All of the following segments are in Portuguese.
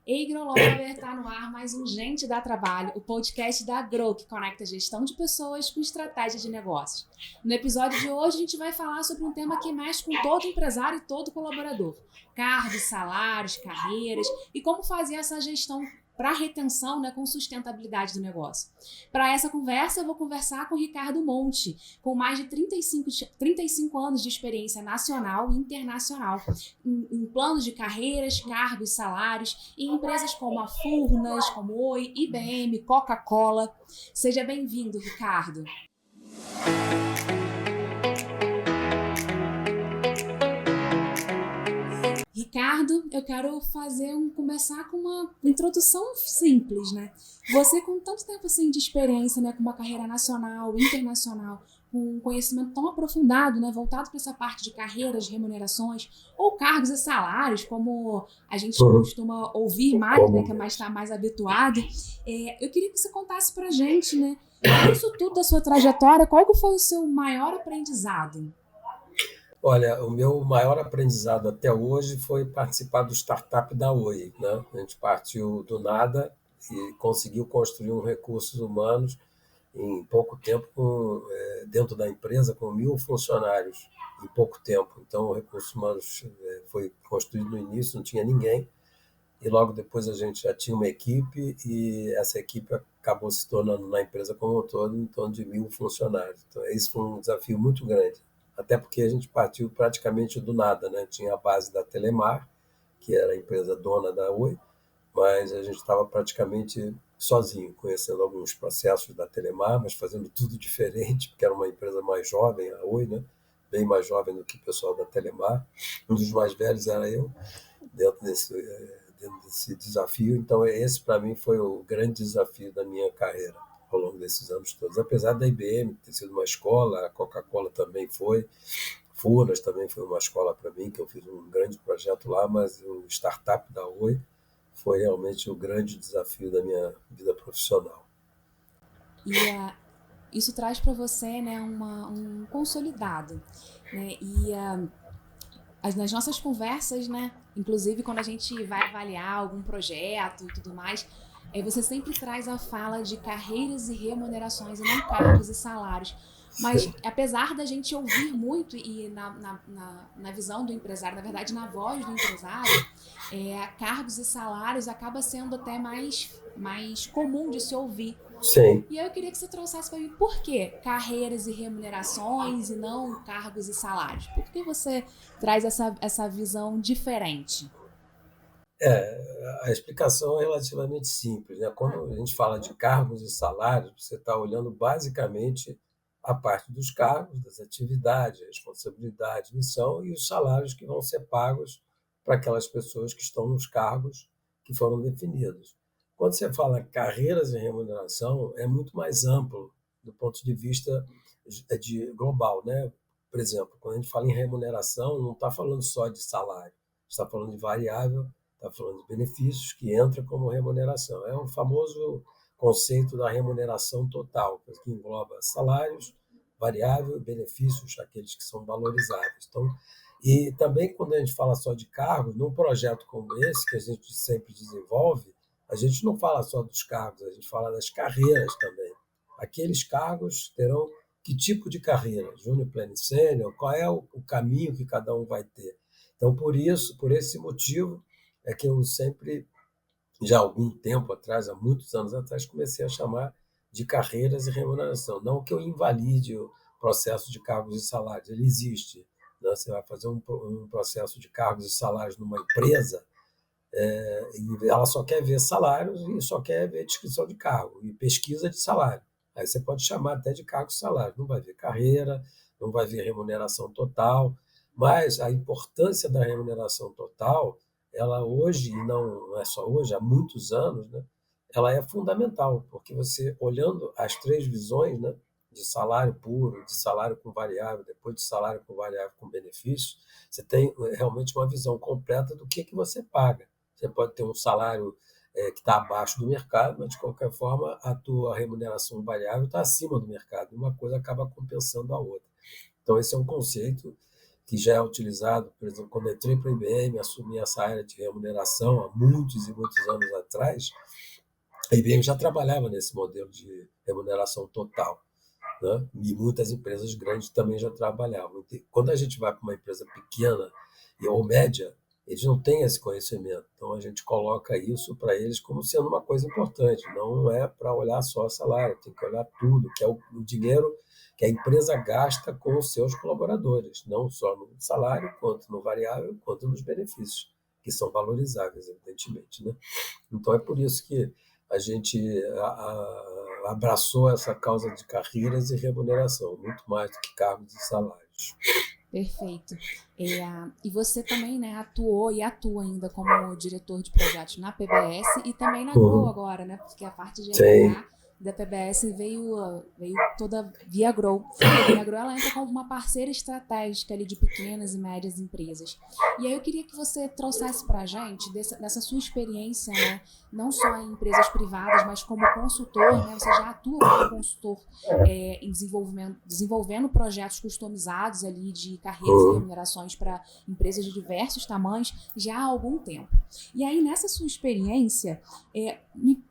Ei, Growlover, está no ar mais um Gente Dá Trabalho, o podcast da Grow, que conecta a gestão de pessoas com estratégia de negócios. No episódio de hoje, a gente vai falar sobre um tema que mexe com todo empresário e todo colaborador: cargos, salários, carreiras e como fazer essa gestão para retenção, né, com sustentabilidade do negócio. Para essa conversa, eu vou conversar com o Ricardo Monte, com mais de 35 anos de experiência nacional e internacional em planos de carreiras, cargos, salários, em empresas como a Furnas, como Oi, IBM, Coca-Cola. Seja bem-vindo, Ricardo. Ricardo, eu quero começar com uma introdução simples, né? Você com tanto tempo assim de experiência, né, com uma carreira nacional, internacional, com um conhecimento tão aprofundado, né, voltado para essa parte de carreiras, remunerações ou cargos e salários, como a gente costuma ouvir mais, né, que é está mais habituado. Eu queria que você contasse para a gente, né, isso tudo da sua trajetória, qual que foi o seu maior aprendizado? Olha, o meu maior aprendizado até hoje foi participar do startup da Oi, né? A gente partiu do nada e conseguiu construir um recursos humanos em pouco tempo, dentro da empresa, com 1.000 funcionários em pouco tempo. Então, o recursos humanos foi construído no início, não tinha ninguém, e logo depois a gente já tinha uma equipe, e essa equipe acabou se tornando, na empresa como um todo, em torno de 1.000 funcionários. Então, esse foi um desafio muito grande, até porque a gente partiu praticamente do nada, né? Tinha a base da Telemar, que era a empresa dona da Oi, mas a gente estava praticamente sozinho, conhecendo alguns processos da Telemar, mas fazendo tudo diferente, porque era uma empresa mais jovem, a Oi, né? Bem mais jovem do que o pessoal da Telemar. Um dos mais velhos era eu, dentro desse desafio. Então, esse para mim foi o grande desafio da minha carreira ao longo desses anos todos. Apesar da IBM ter sido uma escola, a Coca-Cola também foi, Furnas também foi uma escola para mim, que eu fiz um grande projeto lá, mas o startup da Oi foi realmente o grande desafio da minha vida profissional. Isso traz para você, né, um consolidado, né? Nas nossas conversas, né, inclusive quando a gente vai avaliar algum projeto e tudo mais, você sempre traz a fala de carreiras e remunerações e não cargos e salários. Mas apesar da gente ouvir muito e na visão do empresário, na verdade na voz do empresário, cargos e salários acaba sendo até mais comum de se ouvir. Sim. E eu queria que você trouxesse para mim por que carreiras e remunerações e não cargos e salários. Por que você traz essa visão diferente? A explicação é relativamente simples, né? Quando a gente fala de cargos e salários, você está olhando basicamente a parte dos cargos, das atividades, responsabilidade, missão, e os salários que vão ser pagos para aquelas pessoas que estão nos cargos que foram definidos. Quando você fala carreiras e remuneração, é muito mais amplo do ponto de vista global, né? Por exemplo, quando a gente fala em remuneração, não está falando só de salário, está falando de variável, está falando de benefícios que entra como remuneração. É o famoso conceito da remuneração total, que engloba salários, variável, benefícios, aqueles que são valorizáveis. Então, e também quando a gente fala só de cargos, num projeto como esse, que a gente sempre desenvolve, a gente não fala só dos cargos, a gente fala das carreiras também. Aqueles cargos terão que tipo de carreira? Júnior, pleno, sênior? Qual é o caminho que cada um vai ter? Então, por isso, por esse motivo, é que eu sempre, já há algum tempo atrás, há muitos anos atrás, comecei a chamar de carreiras e remuneração. Não que eu invalide o processo de cargos e salários, ele existe. Né? Você vai fazer um processo de cargos e salários numa empresa, e ela só quer ver salários e só quer ver descrição de cargo e pesquisa de salário. Aí você pode chamar até de cargo e salário, não vai ver carreira, não vai ver remuneração total, mas a importância da remuneração total, ela hoje, e não é só hoje, há muitos anos, né, ela é fundamental, porque você, olhando as três visões, né, de salário puro, de salário com variável, depois de salário com variável com benefício, você tem realmente uma visão completa do que você paga. Você pode ter um salário que está abaixo do mercado, mas de qualquer forma a tua remuneração variável está acima do mercado. Uma coisa acaba compensando a outra. Então esse é um conceito que já é utilizado, por exemplo, quando eu entrei para a IBM, assumi essa área de remuneração há muitos e muitos anos atrás, a IBM já trabalhava nesse modelo de remuneração total, né? E muitas empresas grandes também já trabalhavam. Quando a gente vai para uma empresa pequena ou média, eles não têm esse conhecimento. Então a gente coloca isso para eles como sendo uma coisa importante. Não é para olhar só o salário, tem que olhar tudo, que é o dinheiro que a empresa gasta com os seus colaboradores, não só no salário, quanto no variável, quanto nos benefícios, que são valorizáveis, evidentemente, né? Então é por isso que a gente abraçou essa causa de carreiras e remuneração, muito mais do que cargos e salários. Perfeito. E você também, né, atuou e atua ainda como diretor de projetos na PBS e também na Grow agora, né? Porque a parte de RH da PBS veio toda via Grow. E a Grow ela entra como uma parceira estratégica ali de pequenas e médias empresas. E aí eu queria que você trouxesse para a gente dessa sua experiência, né? Não só em empresas privadas, mas como consultor, né? Você já atua como consultor em desenvolvendo projetos customizados ali de carreiras e remunerações para empresas de diversos tamanhos já há algum tempo. E aí, nessa sua experiência,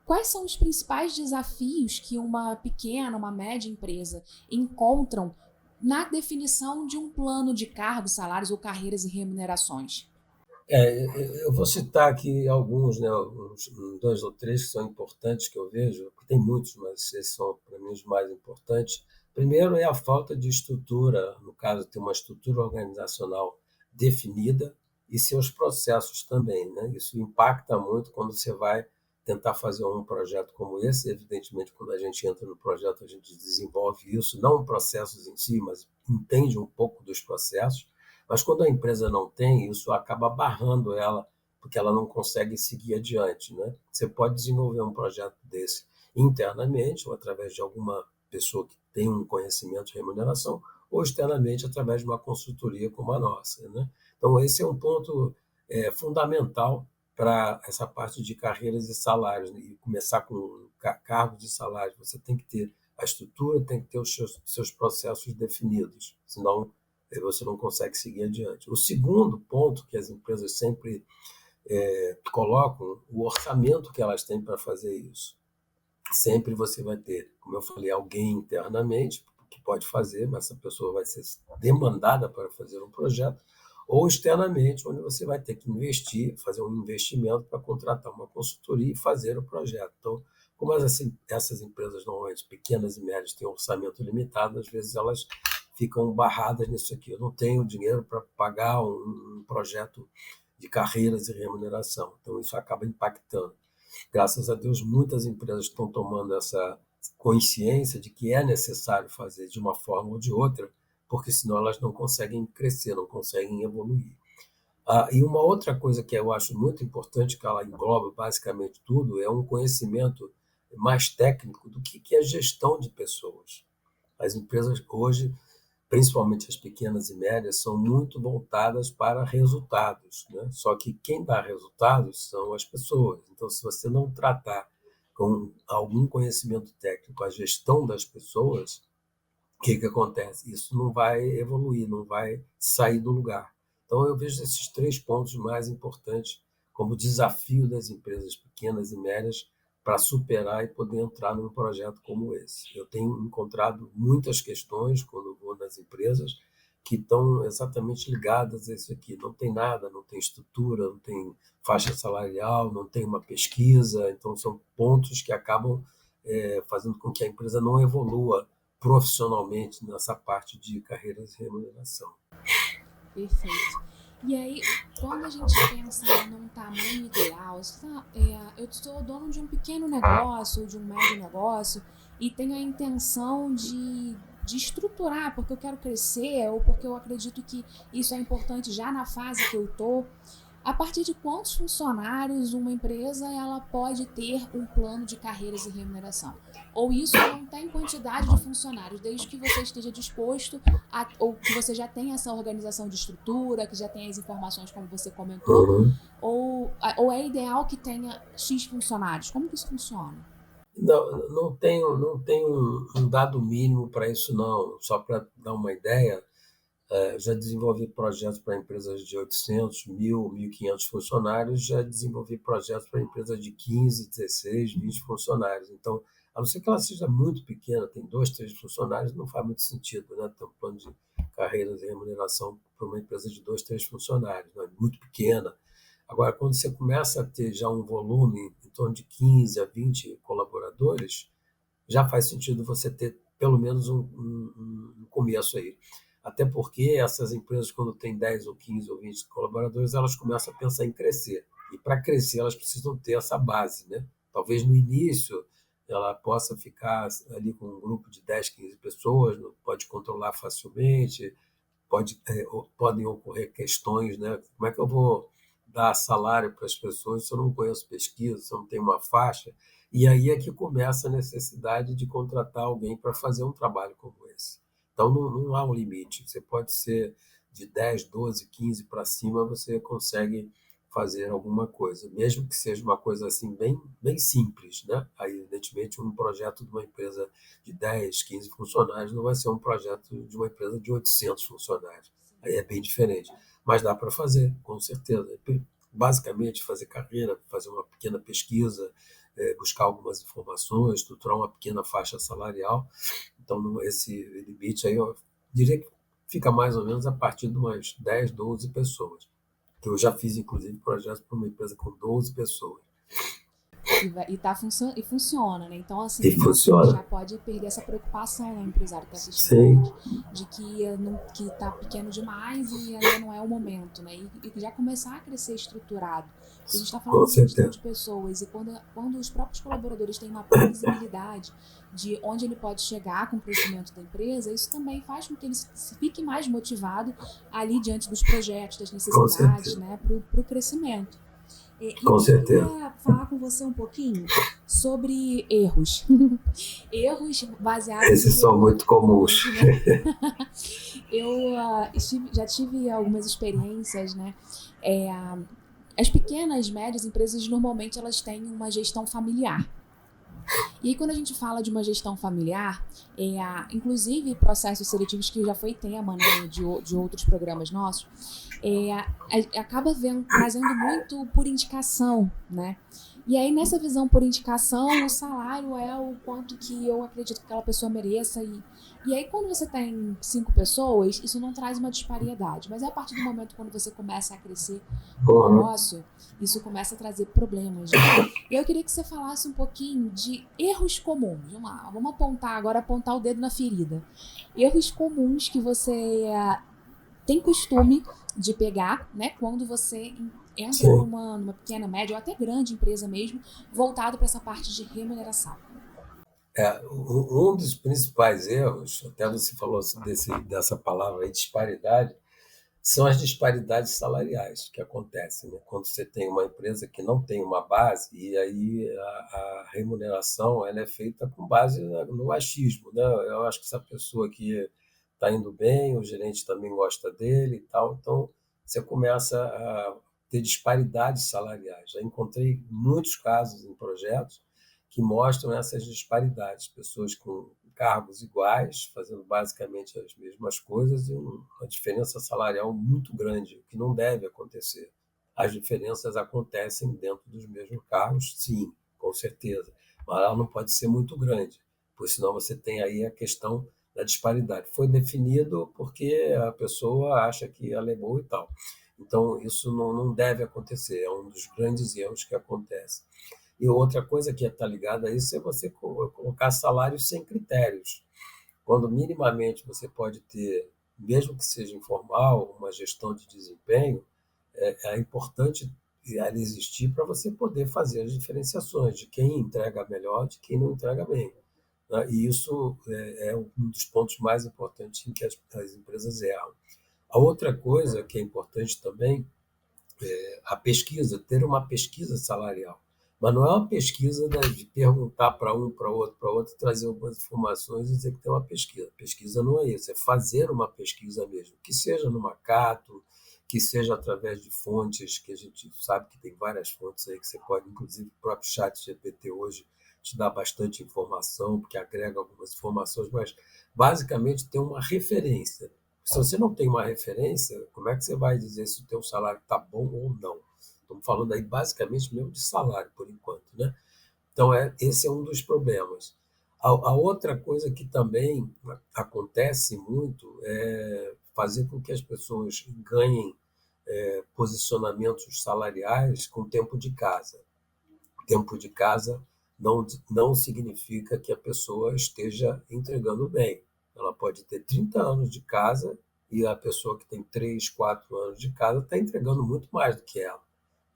quais são os principais desafios que uma pequena, uma média empresa encontram na definição de um plano de cargos, salários ou carreiras e remunerações? Eu vou citar aqui alguns, né, uns 2 ou 3 que são importantes que eu vejo, porque tem muitos, mas esses são, para mim, os mais importantes. Primeiro é a falta de estrutura, no caso, ter uma estrutura organizacional definida e seus processos também, né? Isso impacta muito quando você vai tentar fazer um projeto como esse. Evidentemente, quando a gente entra no projeto, a gente desenvolve isso, não processos em si, mas entende um pouco dos processos. Mas quando a empresa não tem, isso acaba barrando ela, porque ela não consegue seguir adiante, né? Você pode desenvolver um projeto desse internamente, ou através de alguma pessoa que tem um conhecimento de remuneração, ou externamente através de uma consultoria como a nossa, né? Então, esse é um ponto fundamental para essa parte de carreiras e salários, né? E começar com cargos e salários. Você tem que ter a estrutura, tem que ter os seus processos definidos, senão você não consegue seguir adiante. O segundo ponto que as empresas sempre colocam, o orçamento que elas têm para fazer isso. Sempre você vai ter, como eu falei, alguém internamente que pode fazer, mas essa pessoa vai ser demandada para fazer um projeto, ou externamente, onde você vai ter que investir, fazer um investimento para contratar uma consultoria e fazer o projeto. Então, como essas empresas normalmente pequenas e médias têm um orçamento limitado, às vezes elas ficam barradas nisso aqui. Eu não tenho dinheiro para pagar um projeto de carreiras e remuneração. Então, isso acaba impactando. Graças a Deus, muitas empresas estão tomando essa consciência de que é necessário fazer de uma forma ou de outra, porque senão elas não conseguem crescer, não conseguem evoluir. E uma outra coisa que eu acho muito importante, que ela engloba basicamente tudo, é um conhecimento mais técnico do que é gestão de pessoas. As empresas hoje, principalmente as pequenas e médias, são muito voltadas para resultados, né? Só que quem dá resultados são as pessoas. Então, se você não tratar com algum conhecimento técnico a gestão das pessoas, o que acontece? Isso não vai evoluir, não vai sair do lugar. Então, eu vejo esses 3 pontos mais importantes como desafio das empresas pequenas e médias para superar e poder entrar num projeto como esse. Eu tenho encontrado muitas questões quando vou nas empresas que estão exatamente ligadas a isso aqui. Não tem nada, não tem estrutura, não tem faixa salarial, não tem uma pesquisa. Então, são pontos que acabam fazendo com que a empresa não evolua profissionalmente nessa parte de carreiras e remuneração. Perfeito. E aí, quando a gente pensa num tamanho ideal, eu sou dono de um pequeno negócio ou de um médio negócio e tenho a intenção de estruturar porque eu quero crescer ou porque eu acredito que isso é importante já na fase que eu estou. A partir de quantos funcionários uma empresa ela pode ter um plano de carreiras e remuneração? Ou isso não tem quantidade de funcionários, desde que você esteja disposto ou que você já tenha essa organização de estrutura, que já tenha as informações como você comentou, ou é ideal que tenha X funcionários? Como que isso funciona? Não tem um dado mínimo para isso, não. Só para dar uma ideia, Já desenvolvi projetos para empresas de 800, 1.000, 1.500 funcionários, já desenvolvi projetos para empresas de 15, 16, 20 funcionários. Então, a não ser que ela seja muito pequena, tem 2, 3 funcionários, não faz muito sentido, né? Ter um plano de carreiras e remuneração para uma empresa de 2, 3 funcionários, não é muito pequena. Agora, quando você começa a ter já um volume em torno de 15 a 20 colaboradores, já faz sentido você ter pelo menos um começo aí. Até porque essas empresas, quando têm 10 ou 15 ou 20 colaboradores, elas começam a pensar em crescer. E para crescer, elas precisam ter essa base, né? Talvez no início ela possa ficar ali com um grupo de 10, 15 pessoas, pode controlar facilmente, podem ocorrer questões, né? Como é que eu vou dar salário para as pessoas se eu não conheço pesquisa, se eu não tenho uma faixa? E aí é que começa a necessidade de contratar alguém para fazer um trabalho como esse. Então, não há um limite. Você pode ser de 10, 12, 15 para cima, você consegue fazer alguma coisa, mesmo que seja uma coisa assim bem, bem simples, né? Aí, evidentemente, um projeto de uma empresa de 10, 15 funcionários não vai ser um projeto de uma empresa de 800 funcionários. Aí é bem diferente. Mas dá para fazer, com certeza. Basicamente, fazer carreira, fazer uma pequena pesquisa, buscar algumas informações, estruturar uma pequena faixa salarial. Então, esse limite aí, eu diria que fica mais ou menos a partir de umas 10, 12 pessoas. Eu já fiz, inclusive, projetos para uma empresa com 12 pessoas. E funciona, né? Então, E assim, já funciona. pode perder essa preocupação, né? O empresário que está assistindo a Sim, gente, de que tá pequeno demais e ainda não é o momento, né? E já começar a crescer estruturado. Porque a gente está com falando de gestão certeza. de pessoas e quando os próprios colaboradores têm uma previsibilidade de onde ele pode chegar com o crescimento da empresa, isso também faz com que ele fique mais motivado ali diante dos projetos, das Com necessidades, certeza. né? Para o crescimento. E Com aí eu certeza. queria falar com você um pouquinho sobre erros. Erros baseados em Esses são muito comuns. recrutamento, né? Eu já tive algumas experiências, né? É, as pequenas, médias empresas, normalmente elas têm uma gestão familiar. E aí, quando a gente fala de uma gestão familiar, inclusive processos seletivos, que já foi tema, né, de outros programas nossos, acaba trazendo muito por indicação, né? E aí, nessa visão por indicação, o salário é o quanto que eu acredito que aquela pessoa mereça. E aí, quando você tem 5 pessoas, isso não traz uma disparidade. Mas é a partir do momento quando você começa a crescer o Uhum. negócio, isso começa a trazer problemas, né? E eu queria que você falasse um pouquinho de erros comuns. Vamos lá, vamos apontar o dedo na ferida. Erros comuns que você tem costume de pegar, né, quando você entra Sim. numa pequena, média ou até grande empresa mesmo, voltado para essa parte de remuneração. Um dos principais erros, até você falou dessa palavra aí, disparidade, são as disparidades salariais que acontecem, né? Quando você tem uma empresa que não tem uma base, e aí a remuneração ela é feita com base no achismo, né? Eu acho que essa pessoa aqui está indo bem, o gerente também gosta dele e tal, então você começa a ter disparidades salariais. Já encontrei muitos casos em projetos que mostram essas disparidades, pessoas com cargos iguais, fazendo basicamente as mesmas coisas e uma diferença salarial muito grande, o que não deve acontecer. As diferenças acontecem dentro dos mesmos cargos, sim, com certeza, mas ela não pode ser muito grande, porque senão você tem aí a questão da disparidade. Foi definido porque a pessoa acha que ela é boa e tal. Então, isso não deve acontecer, é um dos grandes erros que acontece. E outra coisa que está ligada a isso é você colocar salários sem critérios. Quando minimamente você pode ter, mesmo que seja informal, uma gestão de desempenho, é importante ela existir para você poder fazer as diferenciações de quem entrega melhor, de quem não entrega bem, né? E isso é um dos pontos mais importantes em que as empresas erram. A outra coisa que é importante também a pesquisa, ter uma pesquisa salarial. Mas não é uma pesquisa de perguntar para um, para outro, trazer algumas informações e dizer que tem uma pesquisa. Pesquisa não é isso, é fazer uma pesquisa mesmo, que seja no Macato, que seja através de fontes, que a gente sabe que tem várias fontes aí que você pode, inclusive o próprio chat GPT hoje te dá bastante informação, porque agrega algumas informações, mas basicamente tem uma referência. Se você não tem uma referência, como é que você vai dizer se o teu salário está bom ou não? Estamos falando aí basicamente mesmo de salário, por enquanto, né? Então, esse é um dos problemas. A outra coisa que também acontece muito é fazer com que as pessoas ganhem posicionamentos salariais com tempo de casa. Tempo de casa não significa que a pessoa esteja entregando bem. Ela pode ter 30 anos de casa e a pessoa que tem 3, 4 anos de casa está entregando muito mais do que ela.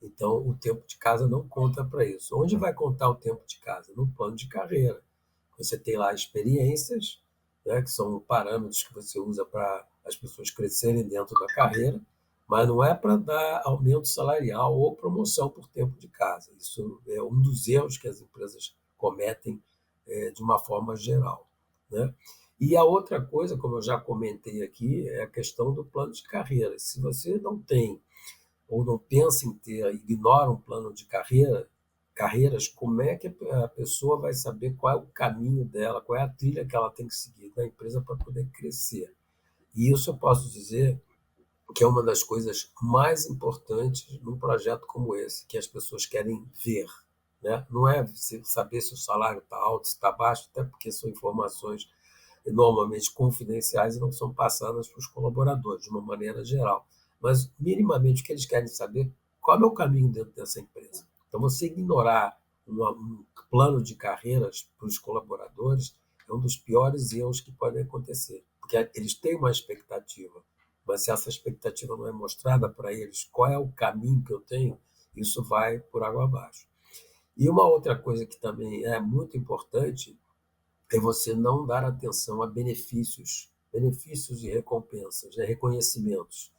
Então, o tempo de casa não conta para isso. Onde vai contar o tempo de casa? No plano de carreira. Você tem lá experiências, né, que são parâmetros que você usa para as pessoas crescerem dentro da carreira, mas não é para dar aumento salarial ou promoção por tempo de casa. Isso é um dos erros que as empresas cometem de uma forma geral, né? E a outra coisa, como eu já comentei aqui, é a questão do plano de carreira. Se você não tem ou não pensa em ter, ignora um plano de carreiras, como é que a pessoa vai saber qual é o caminho dela, qual é a trilha que ela tem que seguir na empresa para poder crescer? E isso eu posso dizer que é uma das coisas mais importantes num projeto como esse, que as pessoas querem ver, né? Não é saber se o salário está alto, se está baixo, até porque são informações normalmente confidenciais e não são passadas para os colaboradores, de uma maneira geral. Mas, minimamente, o que eles querem saber qual é o caminho dentro dessa empresa. Então, você ignorar um plano de carreiras para os colaboradores é um dos piores erros que podem acontecer, porque eles têm uma expectativa, mas se essa expectativa não é mostrada para eles, qual é o caminho que eu tenho, isso vai por água abaixo. E uma outra coisa que também é muito importante é você não dar atenção a benefícios e recompensas, né? Reconhecimentos.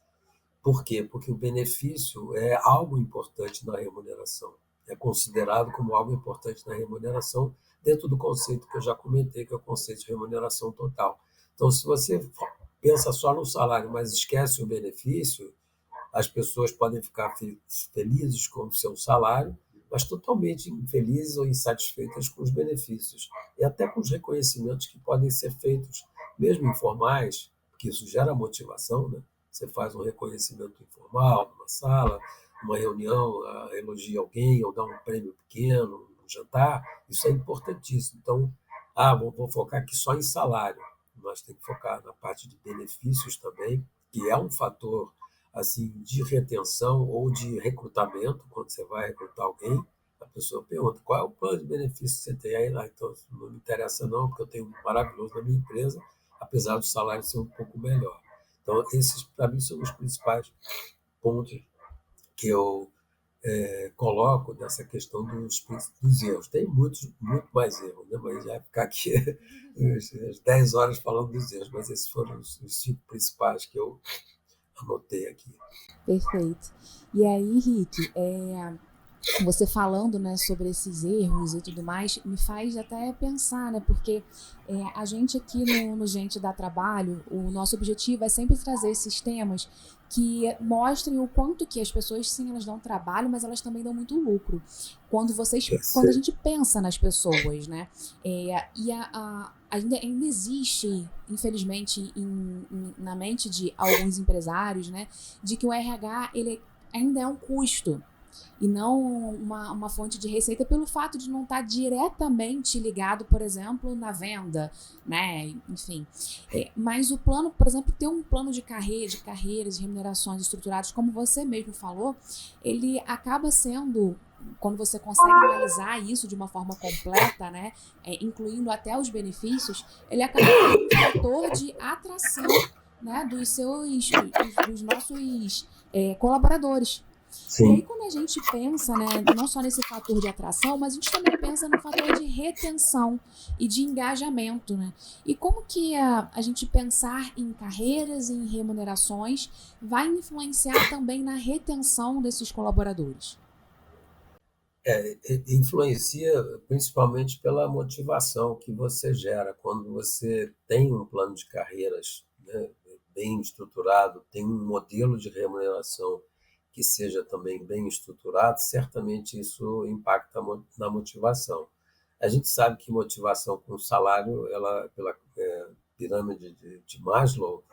Por quê? Porque o benefício é algo importante na remuneração, é considerado como algo importante na remuneração dentro do conceito que eu já comentei, que é o conceito de remuneração total. Então, se você pensa só no salário, mas esquece o benefício, as pessoas podem ficar felizes com o seu salário, mas totalmente infelizes ou insatisfeitas com os benefícios e até com os reconhecimentos que podem ser feitos, mesmo informais, porque isso gera motivação, né? Você faz um reconhecimento informal, numa sala, numa reunião, elogia alguém ou dá um prêmio pequeno, um jantar, isso é importantíssimo. Então, vou focar aqui só em salário, mas tem que focar na parte de benefícios também, que é um fator assim, de retenção ou de recrutamento, quando você vai recrutar alguém, a pessoa pergunta qual é o plano de benefício que você tem aí lá. Então, não me interessa não, porque eu tenho um maravilhoso na minha empresa, apesar do salário ser um pouco melhor. Então, esses, para mim, são os principais pontos que eu coloco nessa questão dos erros. Tem muito mais erros, né? Mas já vai ficar aqui as 10 horas falando dos erros, mas esses foram os 5 principais que eu anotei aqui. Perfeito. E aí, Rick, você falando, né, sobre esses erros e tudo mais, me faz até pensar, né, porque a gente aqui no Gente Dá Trabalho, o nosso objetivo é sempre trazer esses temas que mostrem o quanto que as pessoas, sim, elas dão trabalho, mas elas também dão muito lucro. Quando a gente pensa nas pessoas, né, ainda existe, infelizmente, na mente de alguns empresários, né, de que o RH, ele ainda é um custo, e não uma fonte de receita pelo fato de não estar diretamente ligado, por exemplo, na venda, né? Enfim. Mas o plano, por exemplo, ter um plano de carreiras, de remunerações estruturados, como você mesmo falou, ele acaba sendo, quando você consegue analisar isso de uma forma completa, né, incluindo até os benefícios, ele acaba sendo um fator de atração, né, dos nossos colaboradores. Sim. E aí, quando a gente pensa, né, não só nesse fator de atração, mas a gente também pensa no fator de retenção e de engajamento, né? E como que a gente pensar em carreiras e em remunerações vai influenciar também na retenção desses colaboradores? Influencia principalmente pela motivação que você gera. Quando você tem um plano de carreiras, né, bem estruturado, tem um modelo de remuneração que seja também bem estruturado, certamente isso impacta na motivação. A gente sabe que motivação com salário, ela, pela pirâmide de Maslow,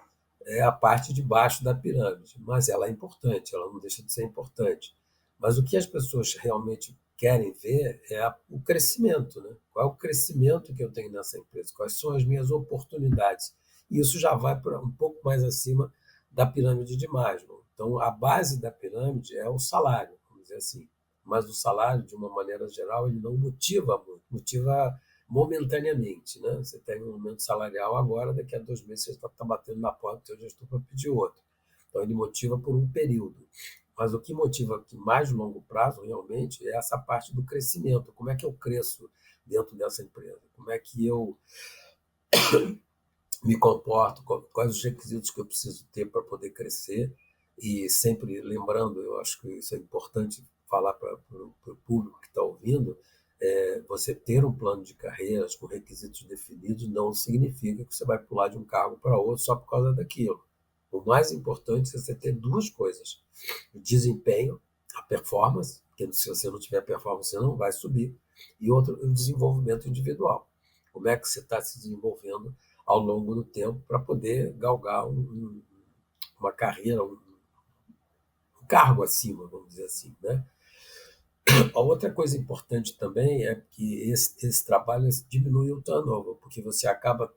é a parte de baixo da pirâmide, mas ela é importante, ela não deixa de ser importante. Mas o que as pessoas realmente querem ver é o crescimento, né? Qual é o crescimento que eu tenho nessa empresa? Quais são as minhas oportunidades? E isso já vai para um pouco mais acima da pirâmide de Maslow. Então, a base da pirâmide é o salário, vamos dizer assim. Mas o salário, de uma maneira geral, ele não motiva muito, motiva momentaneamente, né? Você tem um aumento salarial agora, daqui a 2 meses você está batendo na porta do seu gestor para pedir outro. Então, ele motiva por um período. Mas o que motiva aqui mais longo prazo, realmente, é essa parte do crescimento. Como é que eu cresço dentro dessa empresa? Como é que eu me comporto? Quais os requisitos que eu preciso ter para poder crescer? E sempre lembrando, eu acho que isso é importante falar para o público que está ouvindo, você ter um plano de carreiras com requisitos definidos não significa que você vai pular de um cargo para outro só por causa daquilo. O mais importante é você ter duas coisas: o desempenho, a performance, porque se você não tiver performance, você não vai subir, e outro, o desenvolvimento individual. Como é que você está se desenvolvendo ao longo do tempo para poder galgar uma carreira, um cargo acima, vamos dizer assim, né? A outra coisa importante também é que esse trabalho diminui o turnover, porque você acaba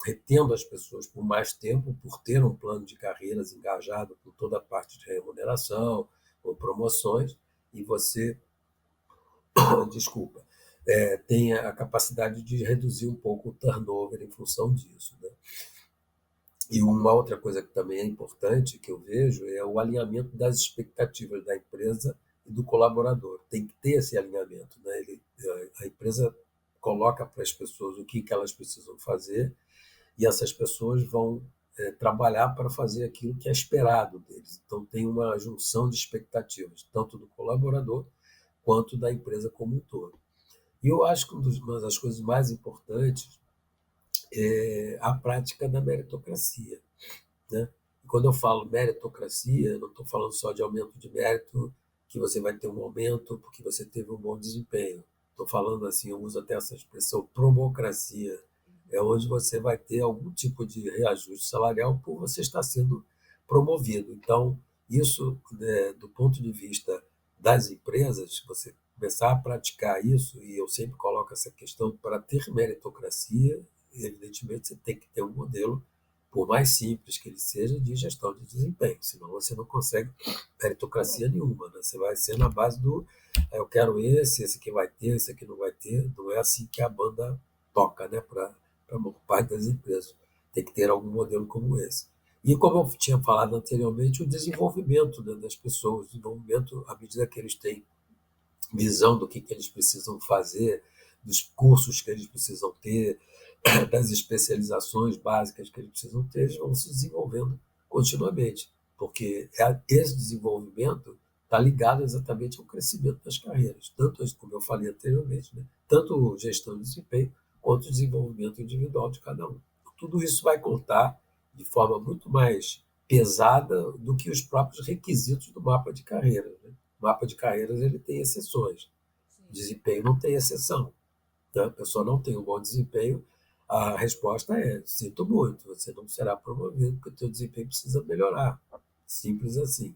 retendo as pessoas por mais tempo, por ter um plano de carreiras engajado com toda a parte de remuneração, com promoções, e você, desculpa, tem a capacidade de reduzir um pouco o turnover em função disso, né? E uma outra coisa que também é importante, que eu vejo, é o alinhamento das expectativas da empresa e do colaborador. Tem que ter esse alinhamento, né? A empresa coloca para as pessoas o que elas precisam fazer e essas pessoas vão trabalhar para fazer aquilo que é esperado deles. Então, tem uma junção de expectativas, tanto do colaborador quanto da empresa como um todo. E eu acho que uma das coisas mais importantes é a prática da meritocracia, né? E quando eu falo meritocracia, eu não estou falando só de aumento de mérito, que você vai ter um aumento porque você teve um bom desempenho. Estou falando assim, eu uso até essa expressão promocracia, é onde você vai ter algum tipo de reajuste salarial por você estar sendo promovido. Então, isso, né, do ponto de vista das empresas, você começar a praticar isso, e eu sempre coloco essa questão, para ter meritocracia, evidentemente você tem que ter um modelo, por mais simples que ele seja, de gestão de desempenho, senão você não consegue meritocracia nenhuma, né? Você vai ser na base do eu quero esse aqui vai ter, esse aqui não vai ter. Não é assim que a banda toca, né? Para a maior parte das empresas. Tem que ter algum modelo como esse. E como eu tinha falado anteriormente, o desenvolvimento, né, das pessoas, o desenvolvimento à medida que eles têm visão do que eles precisam fazer, dos cursos que eles precisam ter, das especializações básicas que eles precisam ter, eles vão se desenvolvendo continuamente, porque esse desenvolvimento está ligado exatamente ao crescimento das carreiras, tanto, como eu falei anteriormente, né? Tanto gestão de desempenho quanto o desenvolvimento individual de cada um. Tudo isso vai contar de forma muito mais pesada do que os próprios requisitos do mapa de carreiras, né? O mapa de carreiras ele tem exceções, o desempenho não tem exceção, né? A pessoa não tem um bom desempenho, a resposta é: sinto muito, você não será promovido porque o teu desempenho precisa melhorar. Simples assim.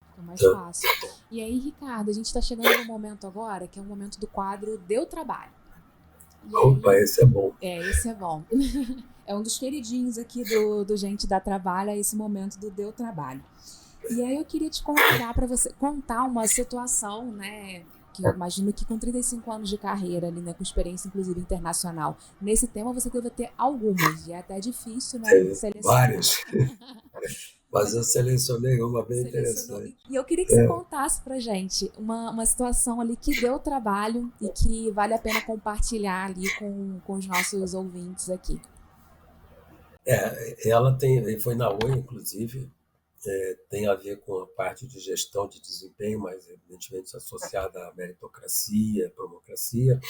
Fica mais fácil. E aí, Ricardo, a gente está chegando no momento agora, que é o momento do quadro Deu Trabalho. E Opa, aí, esse é bom. esse é bom. É um dos queridinhos aqui do Gente Dá Trabalho, é esse momento do Deu Trabalho. E aí eu queria te convidar para você contar uma situação, né, que eu imagino que com 35 anos de carreira, ali, né, com experiência inclusive internacional, nesse tema você deve ter algumas, e é até difícil, né, selecionar. Várias. Mas eu selecionei uma bem interessante. E eu queria que você contasse pra gente uma situação ali que deu trabalho e que vale a pena compartilhar ali com os nossos ouvintes aqui. Ela foi na Oi, inclusive, tem a ver com a parte de gestão de desempenho, mas evidentemente associada à meritocracia, promocracia.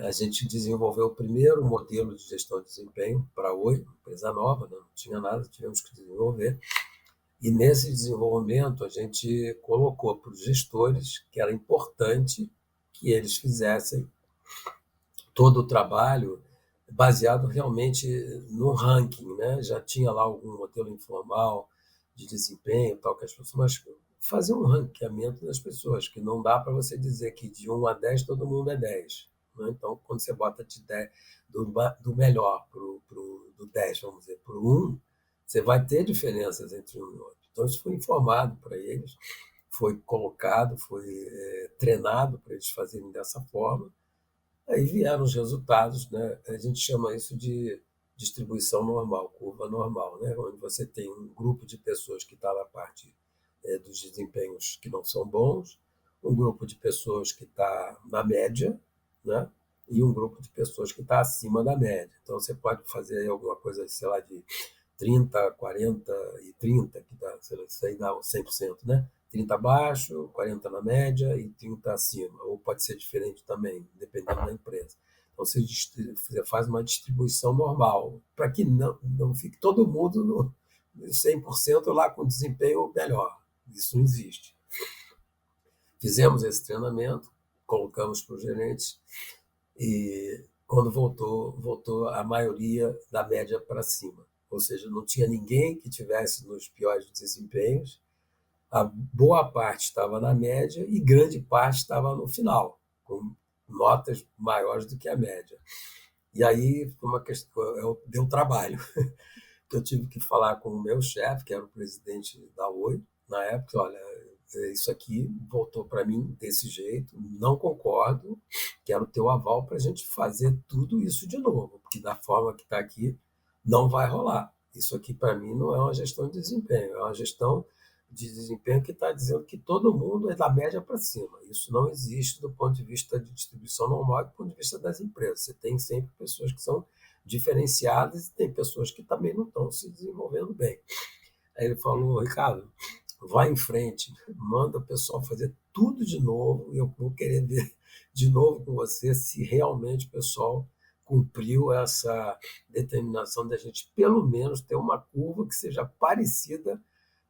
A gente desenvolveu o primeiro modelo de gestão de desempenho para a Oi, empresa nova, não tinha nada, tivemos que desenvolver. E nesse desenvolvimento a gente colocou para os gestores que era importante que eles fizessem todo o trabalho baseado realmente no ranking, né? Já tinha lá algum modelo informal de desempenho, tal, que as pessoas, mas fazer um ranqueamento das pessoas, que não dá para você dizer que de 1 a 10 todo mundo é 10. Né? Então, quando você bota de 10, do melhor do 10, vamos dizer, para o 1, você vai ter diferenças entre um e outro. Então, isso foi informado para eles, foi colocado, foi treinado para eles fazerem dessa forma. Aí vieram os resultados, né? A gente chama isso de distribuição normal, curva normal, né? Onde você tem um grupo de pessoas que está na parte dos desempenhos que não são bons, um grupo de pessoas que está na média, né? E um grupo de pessoas que está acima da média. Então você pode fazer aí alguma coisa, sei lá, de 30, 40 e 30, que dá, sei lá, isso aí dá 100%, né? 30 abaixo, 40 na média e 30 acima. Ou pode ser diferente também, dependendo da empresa. Então, você faz uma distribuição normal, para que não fique todo mundo no 100% lá com desempenho melhor. Isso não existe. Fizemos esse treinamento, colocamos para os gerentes e quando voltou a maioria da média para cima. Ou seja, não tinha ninguém que tivesse nos piores desempenhos, a boa parte estava na média e grande parte estava no final, com notas maiores do que a média. E aí uma questão, deu trabalho. Eu tive que falar com o meu chefe, que era o presidente da Oi, na época, olha, isso aqui voltou para mim desse jeito, não concordo, quero teu aval para a gente fazer tudo isso de novo, porque da forma que está aqui não vai rolar. Isso aqui para mim não é uma gestão de desempenho, é uma gestão de desempenho que está dizendo que todo mundo é da média para cima. Isso não existe do ponto de vista de distribuição normal e do ponto de vista das empresas. Você tem sempre pessoas que são diferenciadas e tem pessoas que também não estão se desenvolvendo bem. Aí ele falou, Ricardo, vai em frente, manda o pessoal fazer tudo de novo e eu vou querer ver de novo com você se realmente o pessoal cumpriu essa determinação da gente pelo menos ter uma curva que seja parecida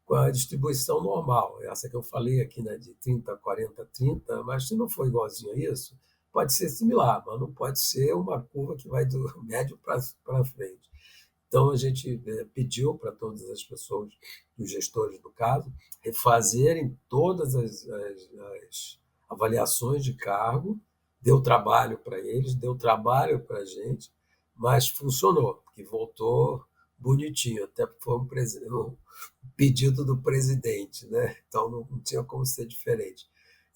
com a distribuição normal, essa que eu falei aqui, né, de 30, 40, 30, mas se não for igualzinho a isso, pode ser similar, mas não pode ser uma curva que vai do médio para frente. Então, a gente pediu para todas as pessoas, os gestores do caso, refazerem todas as avaliações de cargo, deu trabalho para eles, deu trabalho para a gente, mas funcionou, porque voltou bonitinho, até porque foi um pedido do presidente, né? Então não tinha como ser diferente.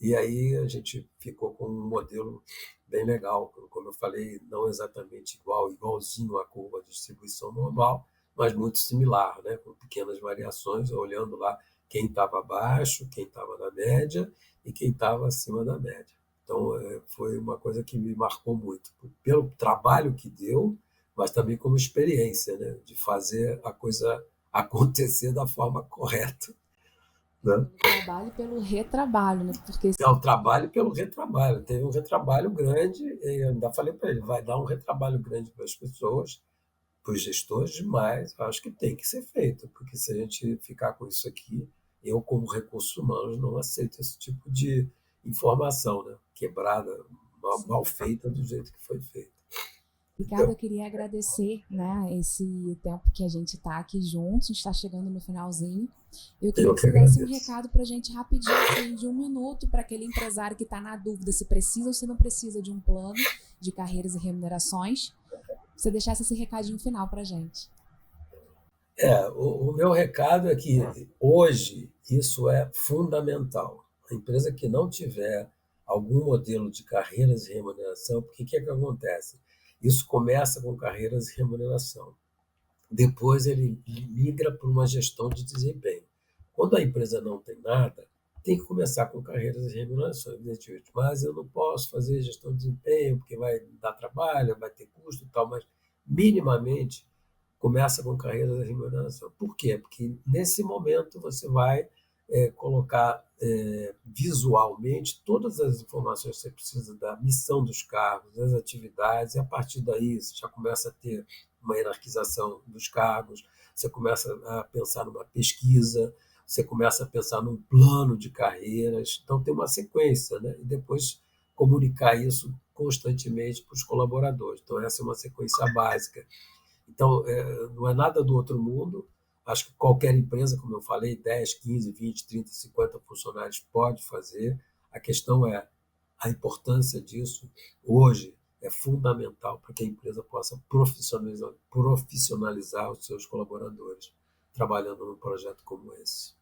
E aí a gente ficou com um modelo bem legal, como eu falei, não exatamente igualzinho à curva de distribuição normal, mas muito similar, né? Com pequenas variações, olhando lá quem estava abaixo, quem estava na média e quem estava acima da média. Então foi uma coisa que me marcou muito, pelo trabalho que deu, mas também como experiência, né? De fazer a coisa acontecer da forma correta. Né? Pelo trabalho e pelo retrabalho, né? Porque É o trabalho pelo retrabalho. Teve um retrabalho grande, e eu ainda falei para ele, vai dar um retrabalho grande para as pessoas, para os gestores, mas acho que tem que ser feito, porque se a gente ficar com isso aqui, eu, como recursos humanos, não aceito esse tipo de informação, né? Quebrada, mal sim. feita do jeito que foi feita. Ricardo, eu Então, queria agradecer, né, esse tempo que a gente está aqui juntos, a gente está chegando no finalzinho. Eu queria eu que que você desse um agradeço. recado para a gente rapidinho, assim, de 1 minuto, para aquele empresário que está na dúvida se precisa ou se não precisa de um plano de carreiras e remunerações. Você deixasse esse recadinho final para a gente. O meu recado é que hoje isso é fundamental. A empresa que não tiver algum modelo de carreiras e remuneração, porque o que é que acontece? Isso começa com carreiras e remuneração. Depois ele migra para uma gestão de desempenho. Quando a empresa não tem nada, tem que começar com carreiras e remunerações, evidentemente. Mas eu não posso fazer gestão de desempenho porque vai dar trabalho, vai ter custo e tal, mas minimamente começa com carreira da remuneração. Por quê? Porque nesse momento você vai colocar visualmente todas as informações que você precisa da missão dos cargos, das atividades, e a partir daí você já começa a ter uma hierarquização dos cargos, você começa a pensar numa pesquisa, você começa a pensar num plano de carreiras, então tem uma sequência, né? E depois comunicar isso constantemente para os colaboradores. Então, essa é uma sequência básica. Então, não é nada do outro mundo. Acho que qualquer empresa, como eu falei, 10, 15, 20, 30, 50 funcionários pode fazer. A questão é a importância disso hoje é fundamental para que a empresa possa profissionalizar os seus colaboradores trabalhando num projeto como esse.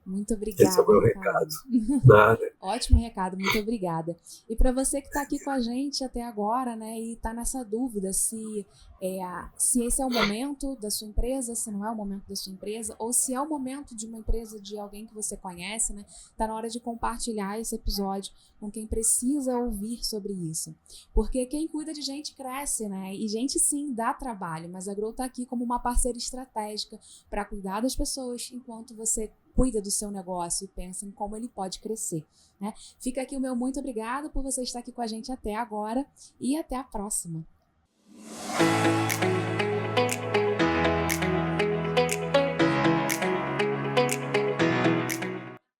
Muito Esse é o obrigada, meu Ricardo. recado. Nada. Ótimo recado, muito obrigada. E para você que está aqui com a gente até agora, né, e está nessa dúvida se esse é o momento da sua empresa, se não é o momento da sua empresa, ou se é o momento de uma empresa de alguém que você conhece, né, está na hora de compartilhar esse episódio com quem precisa ouvir sobre isso. Porque quem cuida de gente cresce, né, e gente sim dá trabalho, mas a Grow está aqui como uma parceira estratégica para cuidar das pessoas enquanto você cuida do seu negócio e pensa em como ele pode crescer, né? Fica aqui o meu muito obrigado por você estar aqui com a gente até agora e até a próxima.